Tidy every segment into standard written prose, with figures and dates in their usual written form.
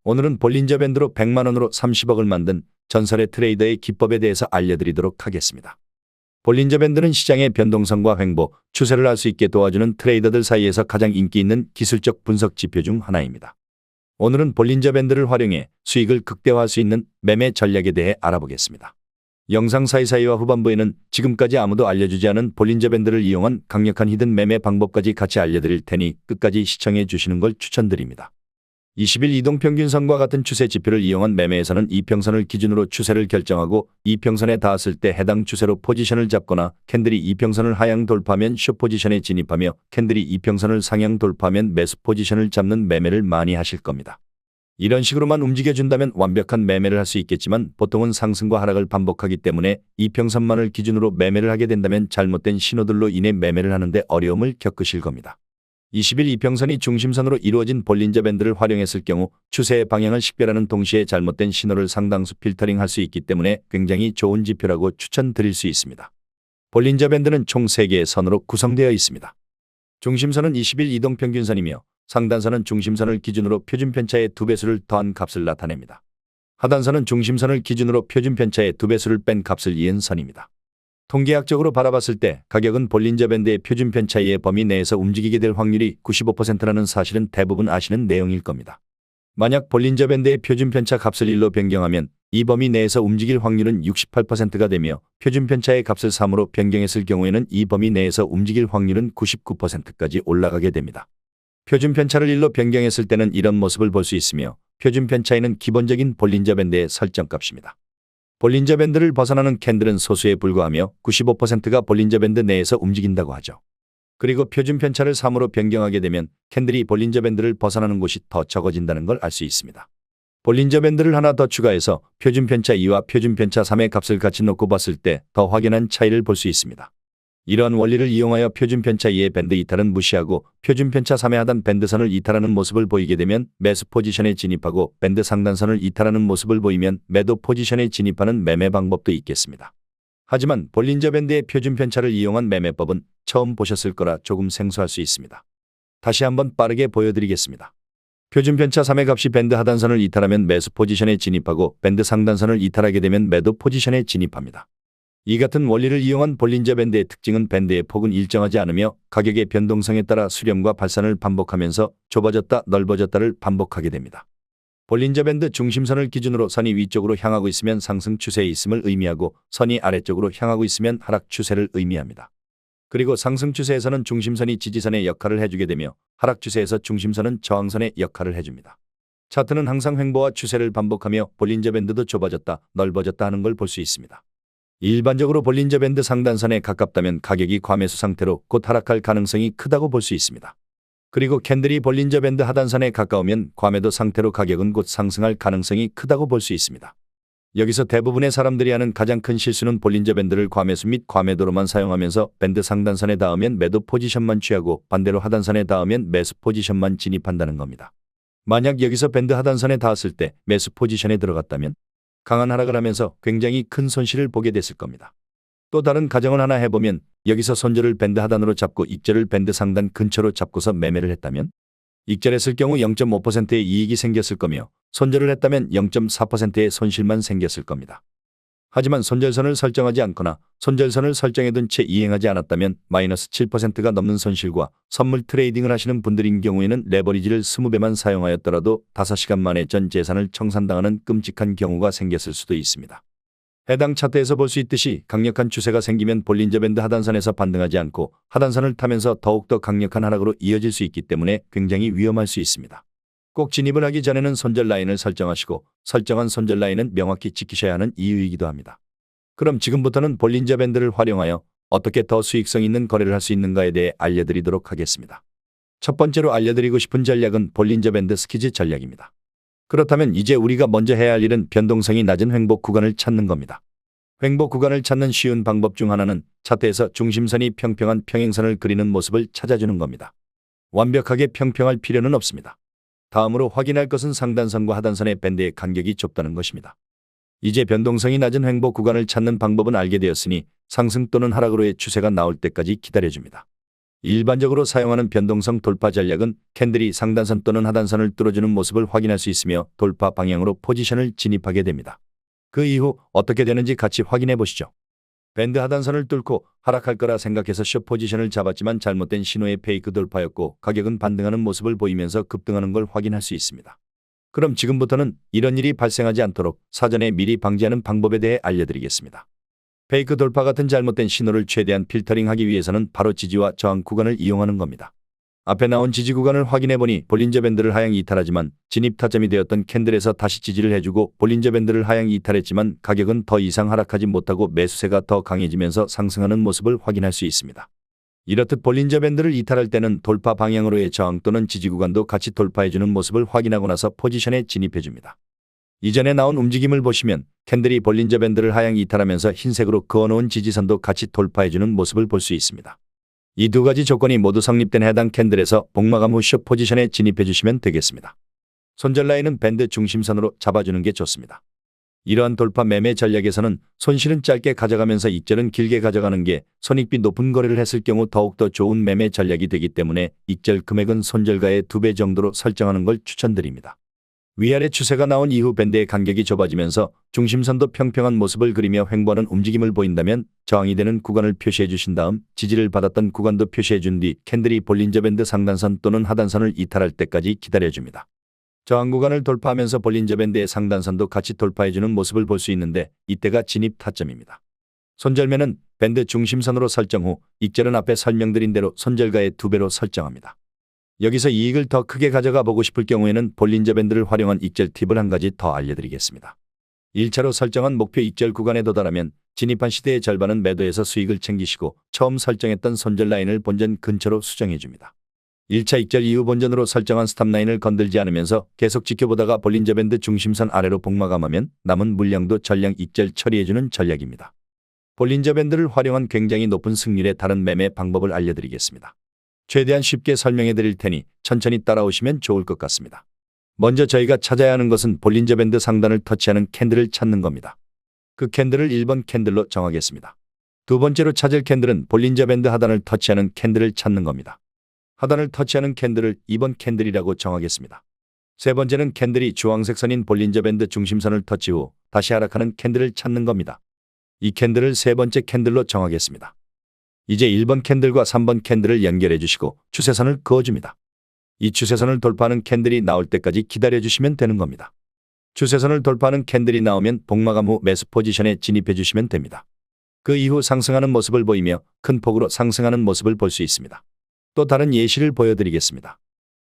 오늘은 볼린저 밴드로 100만원으로 30억을 만든 전설의 트레이더의 기법에 대해서 알려드리도록 하겠습니다. 볼린저 밴드는 시장의 변동성과 횡보, 추세를 알 수 있게 도와주는 트레이더들 사이에서 가장 인기 있는 기술적 분석 지표 중 하나입니다. 오늘은 볼린저 밴드를 활용해 수익을 극대화할 수 있는 매매 전략에 대해 알아보겠습니다. 영상 사이사이와 후반부에는 지금까지 아무도 알려주지 않은 볼린저 밴드를 이용한 강력한 히든 매매 방법까지 같이 알려드릴 테니 끝까지 시청해 주시는 걸 추천드립니다. 20일 이동평균선과 같은 추세 지표를 이용한 매매에서는 이평선을 기준으로 추세를 결정하고 이평선에 닿았을 때 해당 추세로 포지션을 잡거나 캔들이 이평선을 하향 돌파하면 숏 포지션에 진입하며 캔들이 이평선을 상향 돌파하면 매수 포지션을 잡는 매매를 많이 하실 겁니다. 이런 식으로만 움직여준다면 완벽한 매매를 할 수 있겠지만 보통은 상승과 하락을 반복하기 때문에 이평선만을 기준으로 매매를 하게 된다면 잘못된 신호들로 인해 매매를 하는데 어려움을 겪으실 겁니다. 20일 이평선이 중심선으로 이루어진 볼린저 밴드를 활용했을 경우 추세의 방향을 식별하는 동시에 잘못된 신호를 상당수 필터링할 수 있기 때문에 굉장히 좋은 지표라고 추천드릴 수 있습니다. 볼린저 밴드는 총 3개의 선으로 구성되어 있습니다. 중심선은 20일 이동평균선이며 상단선은 중심선을 기준으로 표준편차의 2배수를 더한 값을 나타냅니다. 하단선은 중심선을 기준으로 표준편차의 2배수를 뺀 값을 이은 선입니다. 통계학적으로 바라봤을 때 가격은 볼린저 밴드의 표준편차이의 범위 내에서 움직이게 될 확률이 95%라는 사실은 대부분 아시는 내용일 겁니다. 만약 볼린저 밴드의 표준편차 값을 1로 변경하면 이 범위 내에서 움직일 확률은 68%가 되며 표준편차의 값을 3으로 변경했을 경우에는 이 범위 내에서 움직일 확률은 99%까지 올라가게 됩니다. 표준편차를 1로 변경했을 때는 이런 모습을 볼 수 있으며 표준편차이는 기본적인 볼린저 밴드의 설정값입니다. 볼린저 밴드를 벗어나는 캔들은 소수에 불과하며 95%가 볼린저 밴드 내에서 움직인다고 하죠. 그리고 표준편차를 3으로 변경하게 되면 캔들이 볼린저 밴드를 벗어나는 곳이 더 적어진다는 걸 알 수 있습니다. 볼린저 밴드를 하나 더 추가해서 표준편차 2와 표준편차 3의 값을 같이 놓고 봤을 때 더 확연한 차이를 볼 수 있습니다. 이러한 원리를 이용하여 표준편차 2의 밴드 이탈은 무시하고 표준편차 3의 하단 밴드선을 이탈하는 모습을 보이게 되면 매수 포지션에 진입하고 밴드 상단선을 이탈하는 모습을 보이면 매도 포지션에 진입하는 매매 방법도 있겠습니다. 하지만 볼린저 밴드의 표준편차를 이용한 매매법은 처음 보셨을 거라 조금 생소할 수 있습니다. 다시 한번 빠르게 보여드리겠습니다. 표준편차 3의 값이 밴드 하단선을 이탈하면 매수 포지션에 진입하고 밴드 상단선을 이탈하게 되면 매도 포지션에 진입합니다. 이 같은 원리를 이용한 볼린저 밴드의 특징은 밴드의 폭은 일정하지 않으며 가격의 변동성에 따라 수렴과 발산을 반복하면서 좁아졌다 넓어졌다를 반복하게 됩니다. 볼린저 밴드 중심선을 기준으로 선이 위쪽으로 향하고 있으면 상승 추세에 있음을 의미하고 선이 아래쪽으로 향하고 있으면 하락 추세를 의미합니다. 그리고 상승 추세에서는 중심선이 지지선의 역할을 해주게 되며 하락 추세에서 중심선은 저항선의 역할을 해줍니다. 차트는 항상 횡보와 추세를 반복하며 볼린저 밴드도 좁아졌다 넓어졌다 하는 걸 볼 수 있습니다. 일반적으로 볼린저 밴드 상단선에 가깝다면 가격이 과매수 상태로 곧 하락할 가능성이 크다고 볼 수 있습니다. 그리고 캔들이 볼린저 밴드 하단선에 가까우면 과매도 상태로 가격은 곧 상승할 가능성이 크다고 볼 수 있습니다. 여기서 대부분의 사람들이 하는 가장 큰 실수는 볼린저 밴드를 과매수 및 과매도로만 사용하면서 밴드 상단선에 닿으면 매도 포지션만 취하고 반대로 하단선에 닿으면 매수 포지션만 진입한다는 겁니다. 만약 여기서 밴드 하단선에 닿았을 때 매수 포지션에 들어갔다면 강한 하락을 하면서 굉장히 큰 손실을 보게 됐을 겁니다. 또 다른 가정을 하나 해보면 여기서 손절을 밴드 하단으로 잡고 익절을 밴드 상단 근처로 잡고서 매매를 했다면 익절했을 경우 0.5%의 이익이 생겼을 거며 손절을 했다면 0.4%의 손실만 생겼을 겁니다. 하지만 손절선을 설정하지 않거나 손절선을 설정해둔 채 이행하지 않았다면 마이너스 7%가 넘는 손실과 선물 트레이딩을 하시는 분들인 경우에는 레버리지를 20배만 사용하였더라도 5시간 만에 전 재산을 청산당하는 끔찍한 경우가 생겼을 수도 있습니다. 해당 차트에서 볼 수 있듯이 강력한 추세가 생기면 볼린저 밴드 하단선에서 반등하지 않고 하단선을 타면서 더욱더 강력한 하락으로 이어질 수 있기 때문에 굉장히 위험할 수 있습니다. 꼭 진입을 하기 전에는 손절 라인을 설정하시고 설정한 손절 라인은 명확히 지키셔야 하는 이유이기도 합니다. 그럼 지금부터는 볼린저 밴드를 활용하여 어떻게 더 수익성 있는 거래를 할 수 있는가에 대해 알려드리도록 하겠습니다. 첫 번째로 알려드리고 싶은 전략은 볼린저 밴드 스퀴즈 전략입니다. 그렇다면 이제 우리가 먼저 해야 할 일은 변동성이 낮은 횡보 구간을 찾는 겁니다. 횡보 구간을 찾는 쉬운 방법 중 하나는 차트에서 중심선이 평평한 평행선을 그리는 모습을 찾아주는 겁니다. 완벽하게 평평할 필요는 없습니다. 다음으로 확인할 것은 상단선과 하단선의 밴드의 간격이 좁다는 것입니다. 이제 변동성이 낮은 횡보 구간을 찾는 방법은 알게 되었으니 상승 또는 하락으로의 추세가 나올 때까지 기다려줍니다. 일반적으로 사용하는 변동성 돌파 전략은 캔들이 상단선 또는 하단선을 뚫어주는 모습을 확인할 수 있으며 돌파 방향으로 포지션을 진입하게 됩니다. 그 이후 어떻게 되는지 같이 확인해 보시죠. 밴드 하단선을 뚫고 하락할 거라 생각해서 숏 포지션을 잡았지만 잘못된 신호의 페이크 돌파였고 가격은 반등하는 모습을 보이면서 급등하는 걸 확인할 수 있습니다. 그럼 지금부터는 이런 일이 발생하지 않도록 사전에 미리 방지하는 방법에 대해 알려드리겠습니다. 페이크 돌파 같은 잘못된 신호를 최대한 필터링하기 위해서는 바로 지지와 저항 구간을 이용하는 겁니다. 앞에 나온 지지 구간을 확인해보니 볼린저 밴드를 하향 이탈하지만 진입 타점이 되었던 캔들에서 다시 지지를 해주고 볼린저 밴드를 하향 이탈했지만 가격은 더 이상 하락하지 못하고 매수세가 더 강해지면서 상승하는 모습을 확인할 수 있습니다. 이렇듯 볼린저 밴드를 이탈할 때는 돌파 방향으로의 저항 또는 지지 구간도 같이 돌파해주는 모습을 확인하고 나서 포지션에 진입해줍니다. 이전에 나온 움직임을 보시면 캔들이 볼린저 밴드를 하향 이탈하면서 흰색으로 그어놓은 지지선도 같이 돌파해주는 모습을 볼 수 있습니다. 이 두 가지 조건이 모두 성립된 해당 캔들에서 복마감 후 숏 포지션에 진입해주시면 되겠습니다. 손절 라인은 밴드 중심선으로 잡아주는 게 좋습니다. 이러한 돌파 매매 전략에서는 손실은 짧게 가져가면서 익절은 길게 가져가는 게 손익비 높은 거래를 했을 경우 더욱더 좋은 매매 전략이 되기 때문에 익절 금액은 손절가의 2배 정도로 설정하는 걸 추천드립니다. 위아래 추세가 나온 이후 밴드의 간격이 좁아지면서 중심선도 평평한 모습을 그리며 횡보하는 움직임을 보인다면 저항이 되는 구간을 표시해 주신 다음 지지를 받았던 구간도 표시해 준 뒤 캔들이 볼린저 밴드 상단선 또는 하단선을 이탈할 때까지 기다려줍니다. 저항 구간을 돌파하면서 볼린저 밴드의 상단선도 같이 돌파해 주는 모습을 볼 수 있는데 이때가 진입 타점입니다. 손절매는 밴드 중심선으로 설정 후 익절은 앞에 설명드린 대로 손절가의 2배로 설정합니다. 여기서 이익을 더 크게 가져가 보고 싶을 경우에는 볼린저 밴드를 활용한 익절 팁을 한 가지 더 알려드리겠습니다. 1차로 설정한 목표 익절 구간에 도달하면 진입한 시대의 절반은 매도해서 수익을 챙기시고 처음 설정했던 손절 라인을 본전 근처로 수정해줍니다. 1차 익절 이후 본전으로 설정한 스탑 라인을 건들지 않으면서 계속 지켜보다가 볼린저 밴드 중심선 아래로 복마감하면 남은 물량도 전량 익절 처리해주는 전략입니다. 볼린저 밴드를 활용한 굉장히 높은 승률의 다른 매매 방법을 알려드리겠습니다. 최대한 쉽게 설명해 드릴 테니 천천히 따라오시면 좋을 것 같습니다. 먼저 저희가 찾아야 하는 것은 볼린저 밴드 상단을 터치하는 캔들을 찾는 겁니다. 그 캔들을 1번 캔들로 정하겠습니다. 두 번째로 찾을 캔들은 볼린저 밴드 하단을 터치하는 캔들을 찾는 겁니다. 하단을 터치하는 캔들을 2번 캔들이라고 정하겠습니다. 세 번째는 캔들이 주황색 선인 볼린저 밴드 중심선을 터치 후 다시 하락하는 캔들을 찾는 겁니다. 이 캔들을 세 번째 캔들로 정하겠습니다. 이제 1번 캔들과 3번 캔들을 연결해 주시고 추세선을 그어줍니다. 이 추세선을 돌파하는 캔들이 나올 때까지 기다려 주시면 되는 겁니다. 추세선을 돌파하는 캔들이 나오면 복마감 후 매수 포지션에 진입해 주시면 됩니다. 그 이후 상승하는 모습을 보이며 큰 폭으로 상승하는 모습을 볼 수 있습니다. 또 다른 예시를 보여드리겠습니다.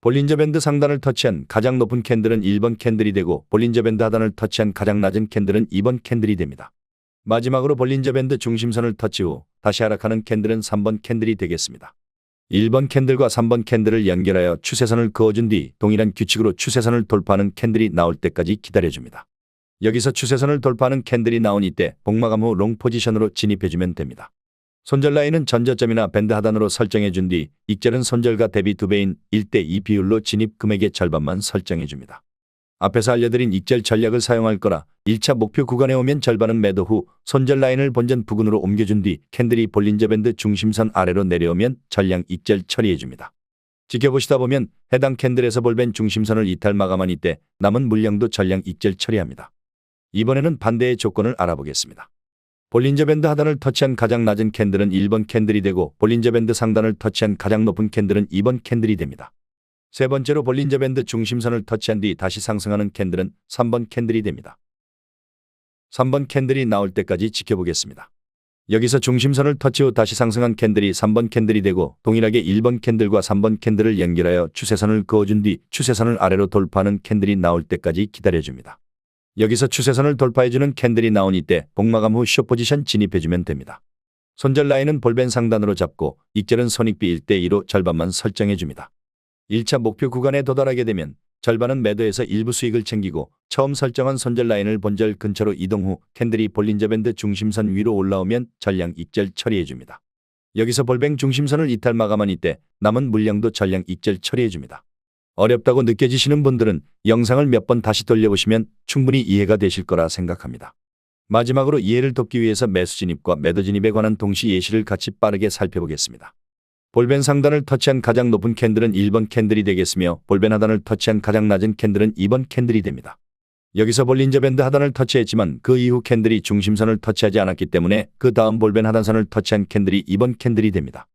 볼린저 밴드 상단을 터치한 가장 높은 캔들은 1번 캔들이 되고 볼린저 밴드 하단을 터치한 가장 낮은 캔들은 2번 캔들이 됩니다. 마지막으로 볼린저 밴드 중심선을 터치 후 다시 하락하는 캔들은 3번 캔들이 되겠습니다. 1번 캔들과 3번 캔들을 연결하여 추세선을 그어준 뒤 동일한 규칙으로 추세선을 돌파하는 캔들이 나올 때까지 기다려줍니다. 여기서 추세선을 돌파하는 캔들이 나온 이때 복마감 후 롱 포지션으로 진입해주면 됩니다. 손절 라인은 전저점이나 밴드 하단으로 설정해준 뒤 익절은 손절가 대비 2배인 1대2 비율로 진입 금액의 절반만 설정해줍니다. 앞에서 알려드린 익절 전략을 사용할 거라 1차 목표 구간에 오면 절반은 매도 후 손절 라인을 본전 부근으로 옮겨준 뒤 캔들이 볼린저 밴드 중심선 아래로 내려오면 전량 익절 처리해줍니다. 지켜보시다 보면 해당 캔들에서 볼벤 중심선을 이탈 마감한 이때 남은 물량도 전량 익절 처리합니다. 이번에는 반대의 조건을 알아보겠습니다. 볼린저 밴드 하단을 터치한 가장 낮은 캔들은 1번 캔들이 되고 볼린저 밴드 상단을 터치한 가장 높은 캔들은 2번 캔들이 됩니다. 세 번째로 볼린저 밴드 중심선을 터치한 뒤 다시 상승하는 캔들은 3번 캔들이 됩니다. 3번 캔들이 나올 때까지 지켜보겠습니다. 여기서 중심선을 터치 후 다시 상승한 캔들이 3번 캔들이 되고 동일하게 1번 캔들과 3번 캔들을 연결하여 추세선을 그어준 뒤 추세선을 아래로 돌파하는 캔들이 나올 때까지 기다려줍니다. 여기서 추세선을 돌파해주는 캔들이 나온 이때 복마감 후 숏 포지션 진입해주면 됩니다. 손절 라인은 볼벤 상단으로 잡고 익절은 손익비 1대2로 절반만 설정해줍니다. 1차 목표 구간에 도달하게 되면 절반은 매도해서 일부 수익을 챙기고 처음 설정한 손절 라인을 본절 근처로 이동 후 캔들이 볼린저 밴드 중심선 위로 올라오면 전량 익절 처리해줍니다. 여기서 볼뱅 중심선을 이탈 마감한 이때 남은 물량도 전량 익절 처리해줍니다. 어렵다고 느껴지시는 분들은 영상을 몇 번 다시 돌려보시면 충분히 이해가 되실 거라 생각합니다. 마지막으로 이해를 돕기 위해서 매수 진입과 매도 진입에 관한 동시 예시를 같이 빠르게 살펴보겠습니다. 볼벤 상단을 터치한 가장 높은 캔들은 1번 캔들이 되겠으며 볼벤 하단을 터치한 가장 낮은 캔들은 2번 캔들이 됩니다. 여기서 볼린저 밴드 하단을 터치했지만 그 이후 캔들이 중심선을 터치하지 않았기 때문에 그 다음 볼벤 하단선을 터치한 캔들이 2번 캔들이 됩니다.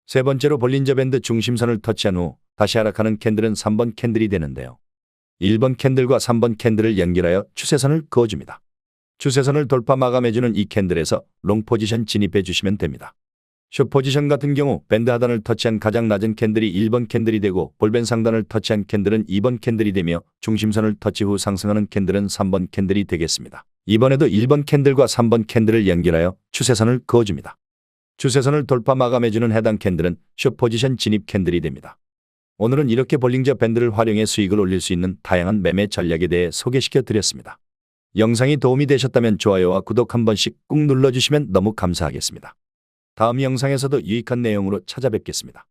세 번째로 볼린저 밴드 중심선을 터치한 후 다시 하락하는 캔들은 3번 캔들이 되는데요. 1번 캔들과 3번 캔들을 연결하여 추세선을 그어줍니다. 추세선을 돌파 마감해주는 이 캔들에서 롱 포지션 진입해 주시면 됩니다. 숏 포지션 같은 경우 밴드 하단을 터치한 가장 낮은 캔들이 1번 캔들이 되고 볼벤 상단을 터치한 캔들은 2번 캔들이 되며 중심선을 터치 후 상승하는 캔들은 3번 캔들이 되겠습니다. 이번에도 1번 캔들과 3번 캔들을 연결하여 추세선을 그어줍니다. 추세선을 돌파 마감해주는 해당 캔들은 숏 포지션 진입 캔들이 됩니다. 오늘은 이렇게 볼린저 밴드를 활용해 수익을 올릴 수 있는 다양한 매매 전략에 대해 소개시켜 드렸습니다. 영상이 도움이 되셨다면 좋아요와 구독 한 번씩 꾹 눌러주시면 너무 감사하겠습니다. 다음 영상에서도 유익한 내용으로 찾아뵙겠습니다.